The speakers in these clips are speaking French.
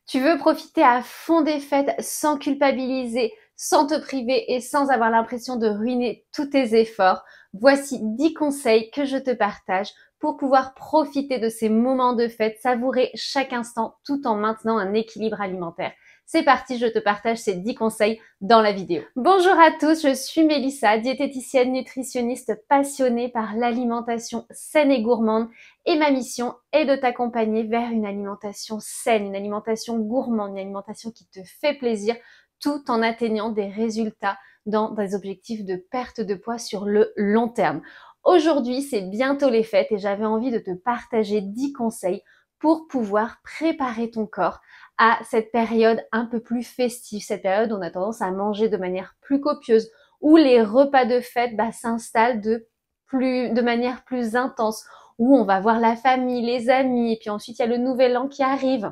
Tu veux profiter à fond des fêtes sans culpabiliser, sans te priver et sans avoir l'impression de ruiner tous tes efforts. Voici 10 conseils que je te partage pour pouvoir profiter de ces moments de fête, savourer chaque instant tout en maintenant un équilibre alimentaire. C'est parti, je te partage ces 10 conseils dans la vidéo. Bonjour à tous, je suis Mélissa, diététicienne nutritionniste passionnée par l'alimentation saine et gourmande. Et ma mission est de t'accompagner vers une alimentation saine, une alimentation gourmande, une alimentation qui te fait plaisir tout en atteignant des résultats dans des objectifs de perte de poids sur le long terme. Aujourd'hui, c'est bientôt les fêtes et j'avais envie de te partager 10 conseils pour pouvoir préparer ton corps à cette période un peu plus festive, cette période où on a tendance à manger de manière plus copieuse, où les repas de fête s'installent de manière plus intense, où on va voir la famille, les amis, et puis ensuite il y a le nouvel an qui arrive.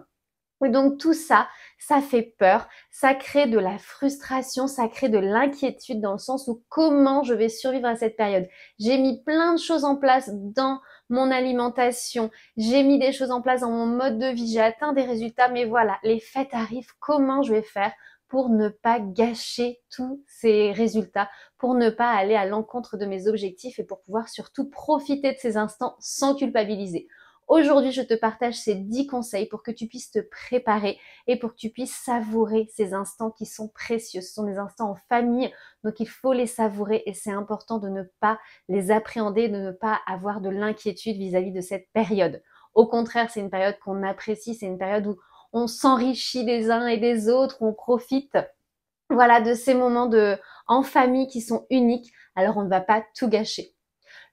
Et donc tout ça, ça fait peur, ça crée de la frustration, ça crée de l'inquiétude dans le sens où comment je vais survivre à cette période. J'ai mis plein de choses en place dans mon alimentation, j'ai mis des choses en place dans mon mode de vie, j'ai atteint des résultats, mais voilà, les fêtes arrivent, comment je vais faire pour ne pas gâcher tous ces résultats, pour ne pas aller à l'encontre de mes objectifs et pour pouvoir surtout profiter de ces instants sans culpabiliser. Aujourd'hui, je te partage ces 10 conseils pour que tu puisses te préparer et pour que tu puisses savourer ces instants qui sont précieux. Ce sont des instants en famille, donc il faut les savourer et c'est important de ne pas les appréhender, de ne pas avoir de l'inquiétude vis-à-vis de cette période. Au contraire, c'est une période qu'on apprécie, c'est une période où on s'enrichit des uns et des autres, où on profite de ces moments en famille qui sont uniques. Alors on ne va pas tout gâcher.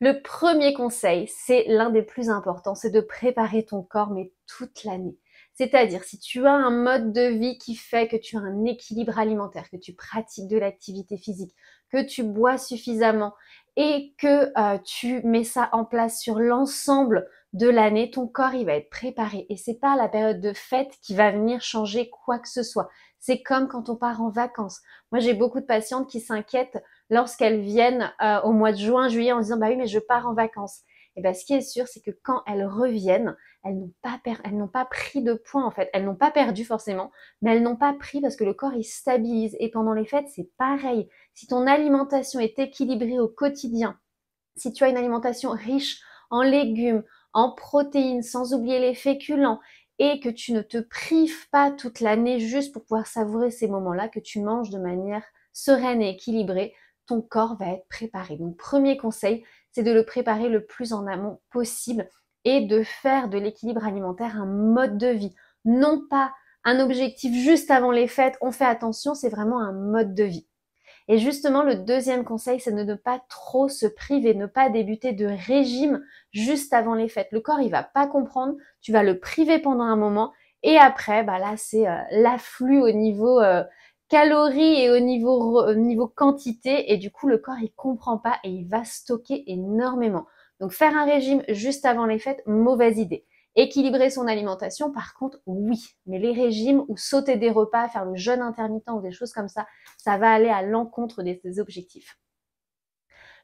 Le premier conseil, c'est l'un des plus importants, c'est de préparer ton corps, mais toute l'année. C'est-à-dire, si tu as un mode de vie qui fait que tu as un équilibre alimentaire, que tu pratiques de l'activité physique, que tu bois suffisamment et que tu mets ça en place sur l'ensemble de l'année, ton corps, il va être préparé. Et c'est pas la période de fête qui va venir changer quoi que ce soit. C'est comme quand on part en vacances. Moi, j'ai beaucoup de patientes qui s'inquiètent lorsqu'elles viennent au mois de juin, juillet en disant bah oui mais je pars en vacances. Et ben ce qui est sûr c'est que quand elles reviennent, elles n'ont pas pris de poids en fait, elles n'ont pas perdu forcément, mais elles n'ont pas pris parce que le corps il stabilise et pendant les fêtes c'est pareil. Si ton alimentation est équilibrée au quotidien, si tu as une alimentation riche en légumes, en protéines, sans oublier les féculents, et que tu ne te prives pas toute l'année juste pour pouvoir savourer ces moments-là, que tu manges de manière sereine et équilibrée, ton corps va être préparé. Donc premier conseil, c'est de le préparer le plus en amont possible et de faire de l'équilibre alimentaire un mode de vie, non pas un objectif juste avant les fêtes, on fait attention, c'est vraiment un mode de vie. Et justement, le deuxième conseil, c'est de ne pas trop se priver, ne pas débuter de régime juste avant les fêtes. Le corps, il va pas comprendre, tu vas le priver pendant un moment et après, là, c'est l'afflux au niveau calories et au niveau quantité et du coup, le corps, il comprend pas et il va stocker énormément. Donc, faire un régime juste avant les fêtes, mauvaise idée. Équilibrer son alimentation, par contre, oui. Mais les régimes ou sauter des repas, faire le jeûne intermittent ou des choses comme ça va aller à l'encontre de tes objectifs.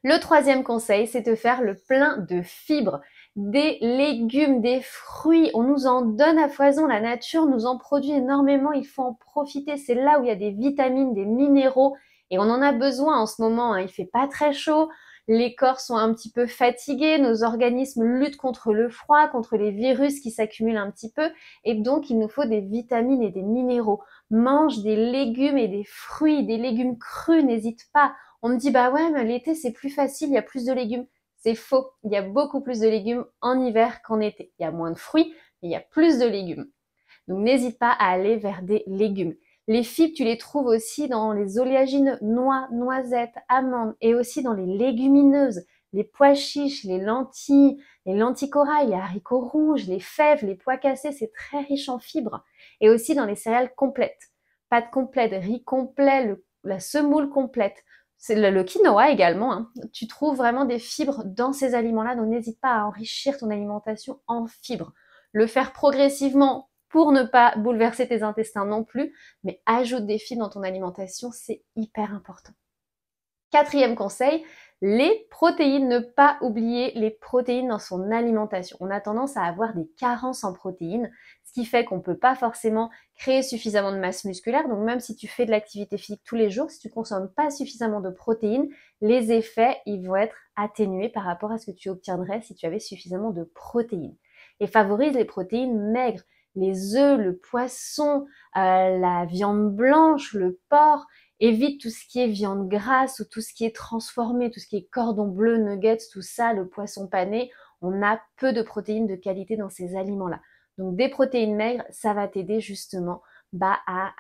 Le troisième conseil, c'est de faire le plein de fibres, des légumes, des fruits. On nous en donne à foison, la nature nous en produit énormément, il faut en profiter. C'est là où il y a des vitamines, des minéraux et on en a besoin en ce moment. Il fait pas très chaud, les corps sont un petit peu fatigués, nos organismes luttent contre le froid, contre les virus qui s'accumulent un petit peu et donc il nous faut des vitamines et des minéraux. Mange des légumes et des fruits, des légumes crus, n'hésite pas. On me dit bah ouais mais l'été c'est plus facile, il y a plus de légumes. C'est faux, il y a beaucoup plus de légumes en hiver qu'en été. Il y a moins de fruits, mais il y a plus de légumes. Donc n'hésite pas à aller vers des légumes. Les fibres, tu les trouves aussi dans les oléagineux, noix, noisettes, amandes et aussi dans les légumineuses, les pois chiches, les lentilles corail, les haricots rouges, les fèves, les pois cassés, c'est très riche en fibres. Et aussi dans les céréales complètes. Pâtes complètes, riz complet, la semoule complète. C'est le quinoa également. Tu trouves vraiment des fibres dans ces aliments-là, donc n'hésite pas à enrichir ton alimentation en fibres. Le faire progressivement pour ne pas bouleverser tes intestins non plus, mais ajoute des fibres dans ton alimentation, c'est hyper important. Quatrième conseil, les protéines, ne pas oublier les protéines dans son alimentation. On a tendance à avoir des carences en protéines. ce qui fait qu'on ne peut pas forcément créer suffisamment de masse musculaire. Donc même si tu fais de l'activité physique tous les jours, si tu ne consommes pas suffisamment de protéines, les effets ils vont être atténués par rapport à ce que tu obtiendrais si tu avais suffisamment de protéines. Et favorise les protéines maigres, les œufs, le poisson, la viande blanche, le porc. Évite tout ce qui est viande grasse ou tout ce qui est transformé, tout ce qui est cordon bleu, nuggets, tout ça, le poisson pané. On a peu de protéines de qualité dans ces aliments-là. Donc des protéines maigres, ça va t'aider justement à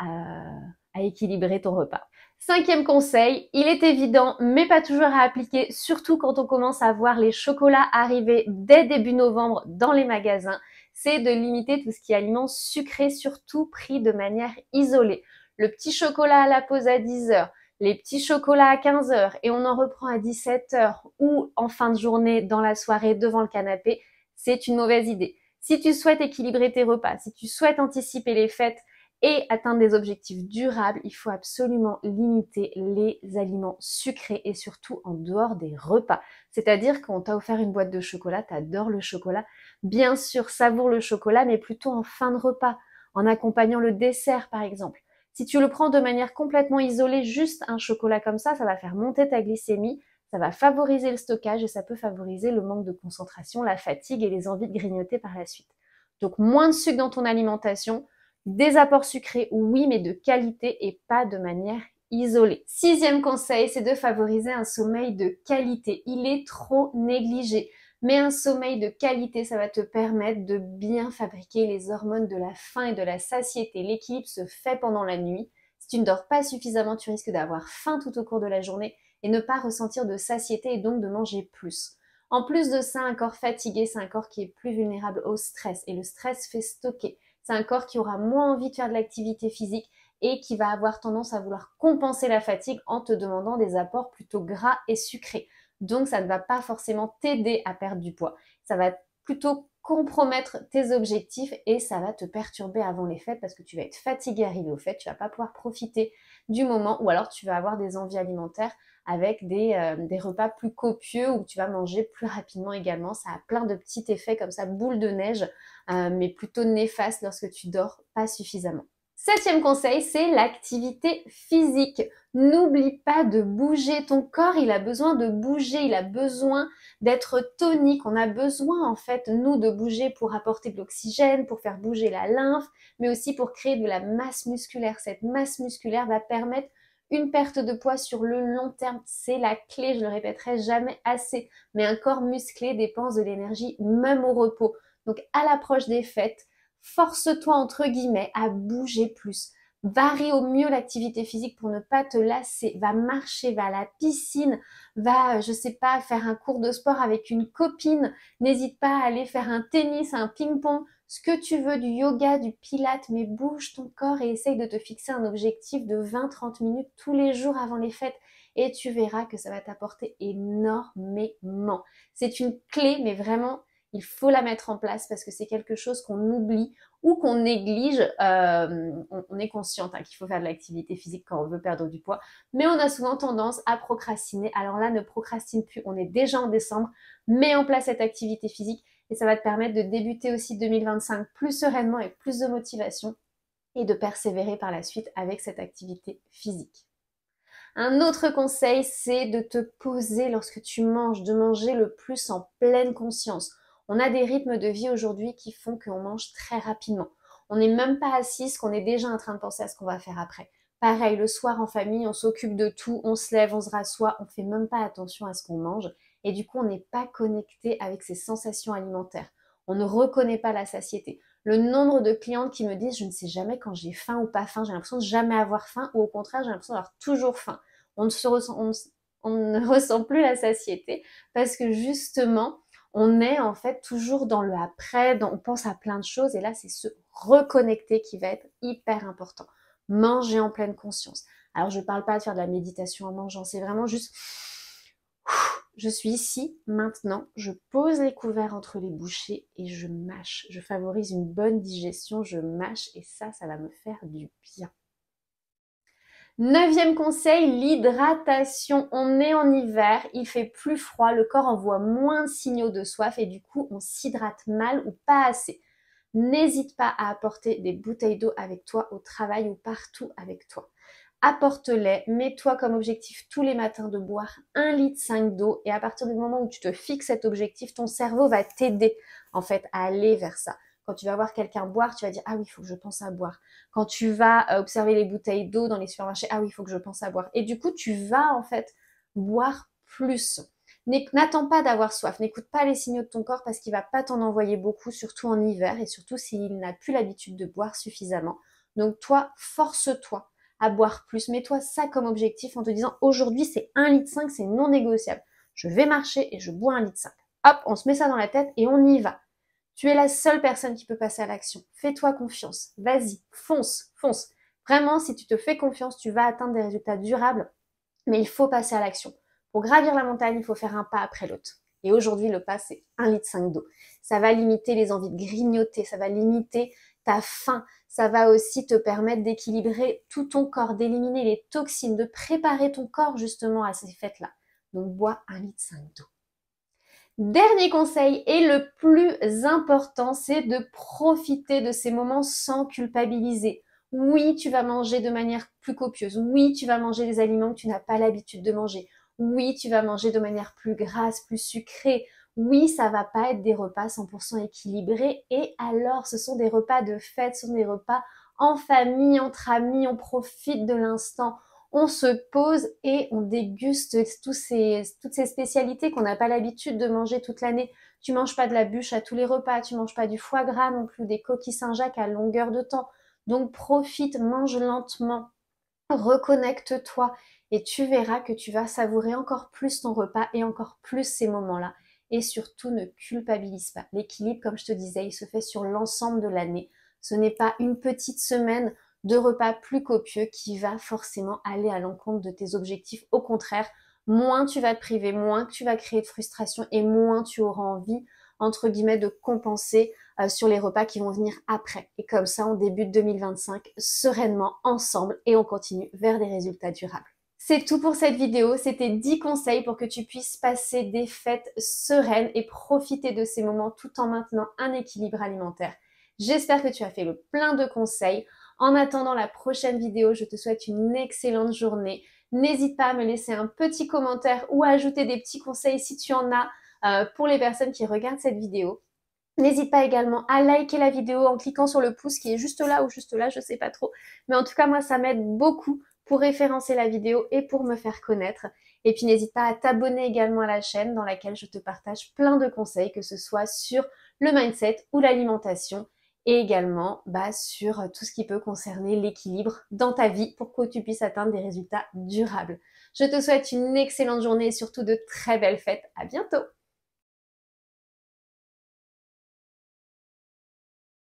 équilibrer ton repas. 5e conseil, il est évident, mais pas toujours à appliquer, surtout quand on commence à voir les chocolats arriver dès début novembre dans les magasins, c'est de limiter tout ce qui est aliments sucrés, surtout pris de manière isolée. Le petit chocolat à la pause à 10 heures, les petits chocolats à 15 heures et on en reprend à 17 heures ou en fin de journée dans la soirée devant le canapé, c'est une mauvaise idée. Si tu souhaites équilibrer tes repas, si tu souhaites anticiper les fêtes et atteindre des objectifs durables, il faut absolument limiter les aliments sucrés et surtout en dehors des repas. C'est-à-dire qu'on t'a offert une boîte de chocolat, t'adores le chocolat, bien sûr savoure le chocolat mais plutôt en fin de repas, en accompagnant le dessert par exemple. Si tu le prends de manière complètement isolée, juste un chocolat comme ça va faire monter ta glycémie, ça va favoriser le stockage et ça peut favoriser le manque de concentration, la fatigue et les envies de grignoter par la suite. Donc moins de sucre dans ton alimentation, des apports sucrés, oui, mais de qualité et pas de manière isolée. 6e conseil, c'est de favoriser un sommeil de qualité. Il est trop négligé. Mais un sommeil de qualité, ça va te permettre de bien fabriquer les hormones de la faim et de la satiété. L'équilibre se fait pendant la nuit. Si tu ne dors pas suffisamment, tu risques d'avoir faim tout au cours de la journée et ne pas ressentir de satiété et donc de manger plus. En plus de ça, un corps fatigué, c'est un corps qui est plus vulnérable au stress et le stress fait stocker. C'est un corps qui aura moins envie de faire de l'activité physique et qui va avoir tendance à vouloir compenser la fatigue en te demandant des apports plutôt gras et sucrés. Donc, ça ne va pas forcément t'aider à perdre du poids. Ça va plutôt compromettre tes objectifs et ça va te perturber avant les fêtes parce que tu vas être fatigué arrivé aux fêtes, tu vas pas pouvoir profiter du moment ou alors tu vas avoir des envies alimentaires avec des repas plus copieux où tu vas manger plus rapidement également. Ça a plein de petits effets comme ça, boule de neige, mais plutôt néfastes lorsque tu dors pas suffisamment. 7e conseil, c'est l'activité physique. N'oublie pas de bouger. Ton corps, il a besoin de bouger, il a besoin d'être tonique. On a besoin, en fait, nous, de bouger pour apporter de l'oxygène, pour faire bouger la lymphe, mais aussi pour créer de la masse musculaire. Cette masse musculaire va permettre une perte de poids sur le long terme. C'est la clé, je le répéterai jamais assez. Mais un corps musclé dépense de l'énergie même au repos. Donc, à l'approche des fêtes, force-toi entre guillemets à bouger plus. Varie au mieux l'activité physique pour ne pas te lasser. Va marcher, va à la piscine, va, je sais pas, faire un cours de sport avec une copine. N'hésite pas à aller faire un tennis, un ping-pong, ce que tu veux, du yoga, du pilates, mais bouge ton corps et essaye de te fixer un objectif de 20-30 minutes tous les jours avant les fêtes et tu verras que ça va t'apporter énormément. C'est une clé, mais vraiment, il faut la mettre en place parce que c'est quelque chose qu'on oublie ou qu'on néglige. On est consciente qu'il faut faire de l'activité physique quand on veut perdre du poids, mais on a souvent tendance à procrastiner. Alors là, ne procrastine plus, on est déjà en décembre, mets en place cette activité physique et ça va te permettre de débuter aussi 2025 plus sereinement avec plus de motivation et de persévérer par la suite avec cette activité physique. Un autre conseil, c'est de te poser lorsque tu manges, de manger le plus en pleine conscience. On a des rythmes de vie aujourd'hui qui font qu'on mange très rapidement. On n'est même pas assis, qu'on est déjà en train de penser à ce qu'on va faire après. Pareil, le soir en famille, on s'occupe de tout, on se lève, on se rassoit, on fait même pas attention à ce qu'on mange. Et du coup, on n'est pas connecté avec ses sensations alimentaires. On ne reconnaît pas la satiété. Le nombre de clientes qui me disent « je ne sais jamais quand j'ai faim ou pas faim, j'ai l'impression de jamais avoir faim » ou au contraire, j'ai l'impression d'avoir toujours faim. On ne ressent plus la satiété parce que justement, on est en fait toujours dans le après, on pense à plein de choses et là, c'est se reconnecter qui va être hyper important. Manger en pleine conscience. Alors, je ne parle pas de faire de la méditation en mangeant, c'est vraiment juste... Je suis ici, maintenant, je pose les couverts entre les bouchées et je mâche. Je favorise une bonne digestion, je mâche et ça va me faire du bien. 9e conseil, l'hydratation. On est en hiver, il fait plus froid, le corps envoie moins de signaux de soif et du coup on s'hydrate mal ou pas assez. n'hésite pas à apporter des bouteilles d'eau avec toi au travail ou partout avec toi. Apporte-les, mets-toi comme objectif tous les matins de boire 1,5 litre d'eau et à partir du moment où tu te fixes cet objectif, ton cerveau va t'aider en fait à aller vers ça. Quand tu vas voir quelqu'un boire, tu vas dire « Ah oui, il faut que je pense à boire ». Quand tu vas observer les bouteilles d'eau dans les supermarchés, « Ah oui, il faut que je pense à boire ». Et du coup, tu vas en fait boire plus. N'attends pas d'avoir soif, n'écoute pas les signaux de ton corps parce qu'il ne va pas t'en envoyer beaucoup, surtout en hiver et surtout s'il n'a plus l'habitude de boire suffisamment. Donc toi, force-toi à boire plus. Mets-toi ça comme objectif en te disant aujourd'hui c'est 1,5 litre, c'est non négociable. Je vais marcher et je bois 1,5 litre. Hop, on se met ça dans la tête et on y va. Tu es la seule personne qui peut passer à l'action. Fais-toi confiance. Vas-y, fonce, fonce. Vraiment, si tu te fais confiance, tu vas atteindre des résultats durables, mais il faut passer à l'action. Pour gravir la montagne, il faut faire un pas après l'autre. Et aujourd'hui, le pas, c'est 1,5 litre d'eau. Ça va limiter les envies de grignoter, ça va limiter ta faim, ça va aussi te permettre d'équilibrer tout ton corps, d'éliminer les toxines, de préparer ton corps justement à ces fêtes-là. Donc bois 1,5 litre d'eau. Dernier conseil et le plus important, c'est de profiter de ces moments sans culpabiliser. Oui, tu vas manger de manière plus copieuse. Oui, tu vas manger des aliments que tu n'as pas l'habitude de manger. Oui, tu vas manger de manière plus grasse, plus sucrée. Oui, ça va pas être des repas 100% équilibrés. Et alors, ce sont des repas de fête, ce sont des repas en famille, entre amis, on profite de l'instant. On se pose et on déguste toutes ces spécialités qu'on n'a pas l'habitude de manger toute l'année. Tu manges pas de la bûche à tous les repas, tu manges pas du foie gras non plus, des coquilles Saint-Jacques à longueur de temps. Donc profite, mange lentement, reconnecte-toi et tu verras que tu vas savourer encore plus ton repas et encore plus ces moments-là. Et surtout, ne culpabilise pas. L'équilibre, comme je te disais, il se fait sur l'ensemble de l'année. Ce n'est pas une petite semaine de repas plus copieux qui va forcément aller à l'encontre de tes objectifs. Au contraire, moins tu vas te priver, moins tu vas créer de frustration et moins tu auras envie, entre guillemets, de compenser sur les repas qui vont venir après. Et comme ça, on débute 2025 sereinement ensemble et on continue vers des résultats durables. C'est tout pour cette vidéo, c'était 10 conseils pour que tu puisses passer des fêtes sereines et profiter de ces moments tout en maintenant un équilibre alimentaire. J'espère que tu as fait le plein de conseils. En attendant la prochaine vidéo, je te souhaite une excellente journée. N'hésite pas à me laisser un petit commentaire ou à ajouter des petits conseils si tu en as pour les personnes qui regardent cette vidéo. N'hésite pas également à liker la vidéo en cliquant sur le pouce qui est juste là ou juste là, je sais pas trop. Mais en tout cas, moi, ça m'aide beaucoup pour référencer la vidéo et pour me faire connaître. Et puis, n'hésite pas à t'abonner également à la chaîne dans laquelle je te partage plein de conseils, que ce soit sur le mindset ou l'alimentation et également sur tout ce qui peut concerner l'équilibre dans ta vie pour que tu puisses atteindre des résultats durables. Je te souhaite une excellente journée et surtout de très belles fêtes. À bientôt!